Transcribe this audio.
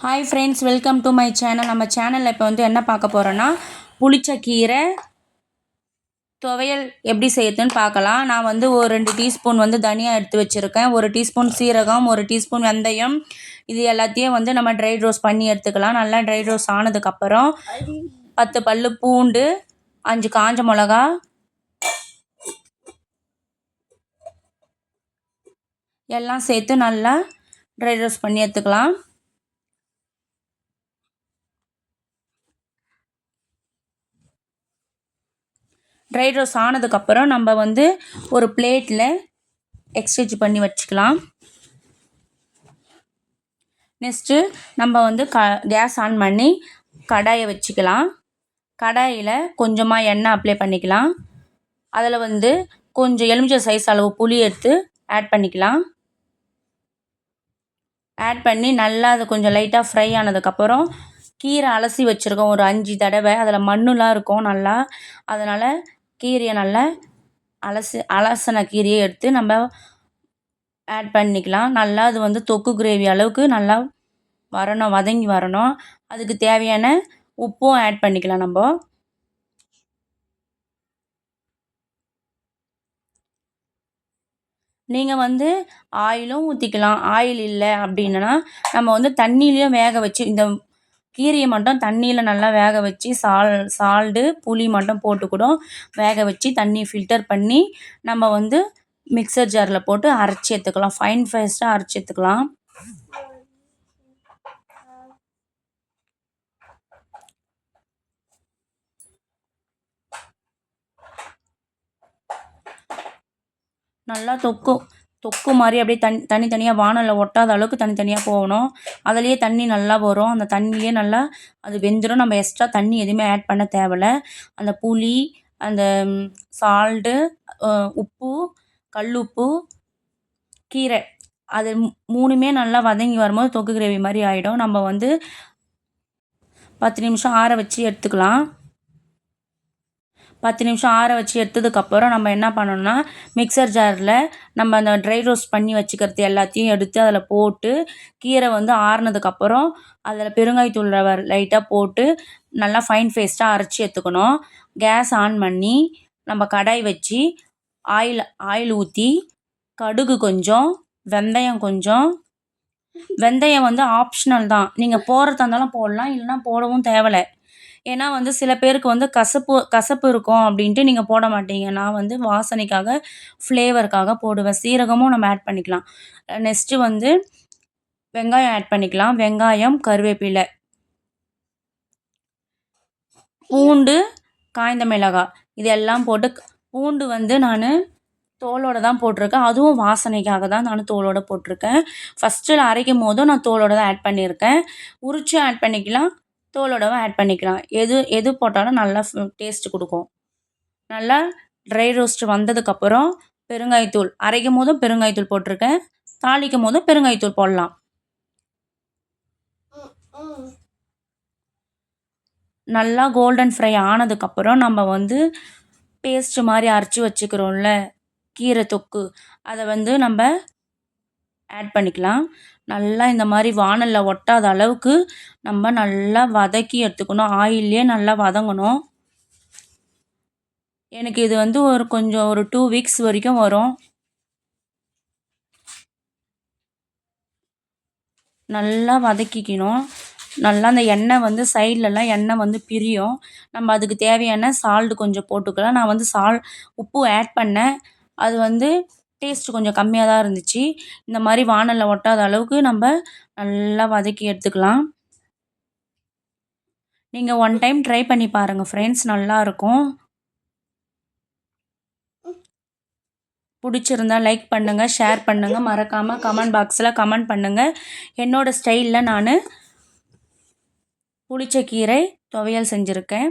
Hi friends, welcome to my channel. நம்ம சேனலில் இப்போ வந்து என்ன பார்க்க போகிறோன்னா, புளிச்ச கீரை துவையல் எப்படி செய்யுதுன்னு பார்க்கலாம். நான் வந்து ஒரு 2 டீஸ்பூன் வந்து தனியா எடுத்து வச்சுருக்கேன், 1 டீஸ்பூன் சீரகம், 1 டீஸ்பூன் வெந்தயம். இது எல்லாத்தையும் வந்து நம்ம ட்ரை ரோஸ்ட் பண்ணி எடுத்துக்கலாம். நல்லா ட்ரை ரோஸ்ட் ஆனதுக்கப்புறம் 10 பல்லு பூண்டு, 5 காஞ்ச மிளகா, எல்லாம் சேர்த்து நல்லா ட்ரை ரோஸ்ட் பண்ணி எடுத்துக்கலாம். ட்ரை ரோஸ்ட் ஆனதுக்கப்புறம் நம்ம வந்து ஒரு பிளேட்டில் எக்ஸ்சேஞ்ச் பண்ணி வச்சுக்கலாம். நெக்ஸ்ட்டு நம்ம வந்து கேஸ் ஆன் பண்ணி கடாயை வச்சுக்கலாம். கடாயில் கொஞ்சமாக எண்ணெய் அப்ளை பண்ணிக்கலாம். அதில் வந்து கொஞ்சம் எலுமிச்சை சைஸ் அளவு புளி எடுத்து ஆட் பண்ணிக்கலாம். ஆட் பண்ணி நல்லா அது கொஞ்சம் லைட்டாக ஃப்ரை ஆனதுக்கப்புறம் கீரை அலசி வச்சுருக்கோம் ஒரு 5 தடவை. அதில் மண்ணுலாம் இருக்கும் நல்லா, அதனால் கீரையை நல்லா அலசின கீரையை எடுத்து நம்ம ஆட் பண்ணிக்கலாம். நல்லா அது வந்து தொக்கு கிரேவி அளவுக்கு நல்லா வரணும், வதங்கி வரணும். அதுக்கு தேவையான உப்பும் ஆட் பண்ணிக்கலாம். நம்ம நீங்கள் வந்து ஆயிலும் ஊற்றிக்கலாம். ஆயில் இல்லை அப்படின்னா நம்ம வந்து தண்ணியிலையும் வேக வச்சு இந்த கீரையை மட்டும் தண்ணியில் நல்லா வேக வச்சு சால்ட்டு புளி மட்டும் போட்டு கூட வேக வச்சு தண்ணி ஃபில்டர் பண்ணி நம்ம வந்து மிக்சர் ஜாரில் போட்டு அரைச்சி எடுத்துக்கலாம். ஃபைன் பேஸ்ட்டாக அரைச்சி எடுத்துக்கலாம். நல்லா தொக்கு மாதிரி அப்படியே தனித்தனியாக வானலில் ஒட்டாத அளவுக்கு தனித்தனியாக போகணும். அதுலேயே தண்ணி நல்லா வரும். அந்த தண்ணியே நல்லா அது வெந்துடும். நம்ம எக்ஸ்ட்ரா தண்ணி எதுவுமே ஆட் பண்ண தேவையில்ல. அந்த புளி, அந்த சால்ட்டு, உப்பு, கல் உப்பு, கீரை, அது 3மே நல்லா வதங்கி வரும்போது தொக்கு கிரேவி மாதிரி ஆகிடும். நம்ம வந்து 10 நிமிஷம் ஆற வச்சு எடுத்துக்கலாம். 10 நிமிஷம் ஆற வச்சு எடுத்ததுக்கப்புறம் நம்ம என்ன பண்ணணும்னா, மிக்சர் ஜாரில் நம்ம அந்த ட்ரை ரோஸ்ட் பண்ணி வச்சுக்கிறது எல்லாத்தையும் எடுத்து அதில் போட்டு கீரை வந்து ஆறுனதுக்கப்புறம் அதில் பெருங்காயத்தூள் லைட்டாக போட்டு நல்லா ஃபைன் பேஸ்ட்டாக அரைச்சி எடுத்துக்கணும். கேஸ் ஆன் பண்ணி நம்ம கடாய் வச்சு ஆயில் ஊற்றி கடுகு கொஞ்சம், வெந்தயம் கொஞ்சம். வெந்தயம் வந்து ஆப்ஷனல் தான், நீங்கள் போடுறதா இருந்தாலும் போடலாம், இல்லைனா போடவும் தேவையில்லை. ஏன்னா வந்து சில பேருக்கு வந்து கசப்பு இருக்கும் அப்படின்ட்டு நீங்கள் போட மாட்டீங்க. நான் வந்து வாசனைக்காக, ஃப்ளேவருக்காக போடுவேன். சீரகமும் நம்ம ஆட் பண்ணிக்கலாம். நெக்ஸ்ட்டு வந்து வெங்காயம் ஆட் பண்ணிக்கலாம். வெங்காயம், கருவேப்பிலை, பூண்டு, காய்ந்த மிளகாய், இதெல்லாம் போட்டு பூண்டு வந்து நான் தோலோடு தான் போட்டிருக்கேன். அதுவும் வாசனைக்காக தான் நான் தோலோடு போட்டிருக்கேன். ஃபஸ்ட்டில் அரைக்கும் போதும் நான் தோலோடு தான் ஆட் பண்ணியிருக்கேன். உரிச்சு ஆட் பண்ணிக்கலாம், தோலோடவும் ஆட் பண்ணிக்கலாம். எது போட்டாலும் நல்லா டேஸ்ட்டு கொடுக்கும். நல்லா ட்ரை ரோஸ்ட் வந்ததுக்கப்புறம் பெருங்காயத்தூள், அரைக்கும் போதும் பெருங்காயத்தூள் போட்டிருக்கேன், தாளிக்கும் போதும் பெருங்காயத்தூள் போடலாம். நல்லா கோல்டன் ஃப்ரை ஆனதுக்கப்புறம் நம்ம வந்து பேஸ்ட்டு மாதிரி அரைச்சி வச்சுக்கிறோம்ல கீரை தொக்கு, அதை வந்து நம்ம ஆட் பண்ணிக்கலாம். நல்லா இந்த மாதிரி வானலில் ஒட்டாத அளவுக்கு நம்ம நல்லா வதக்கி எடுத்துக்கணும். ஆயிலே நல்லா வதங்கணும். எனக்கு இது வந்து ஒரு 2 வீக்ஸ் வரைக்கும் வரும். நல்லா வதக்கிக்கணும். நல்லா அந்த எண்ணெய் வந்து சைட்லலாம் எண்ணெய் வந்து பிரியும். நம்ம அதுக்கு தேவையான சால்ட் கொஞ்சம் போட்டுக்கலாம். நான் வந்து உப்பு ஆட் பண்ணேன். அது வந்து டேஸ்ட்டு கொஞ்சம் கம்மியாக தான் இருந்துச்சு. இந்த மாதிரி வானலில் ஒட்டாத அளவுக்கு நம்ம நல்லா வதக்கி எடுத்துக்கலாம். நீங்கள் 1 டைம் ட்ரை பண்ணி பாருங்கள் ஃப்ரெண்ட்ஸ், நல்லாயிருக்கும். பிடிச்சிருந்தா லைக் பண்ணுங்கள், ஷேர் பண்ணுங்கள், மறக்காமல் கமெண்ட் பாக்ஸில் கமெண்ட் பண்ணுங்கள். என்னோடய ஸ்டைலில் நான் புளிச்ச கீரை துவையல் செஞ்சுருக்கேன்.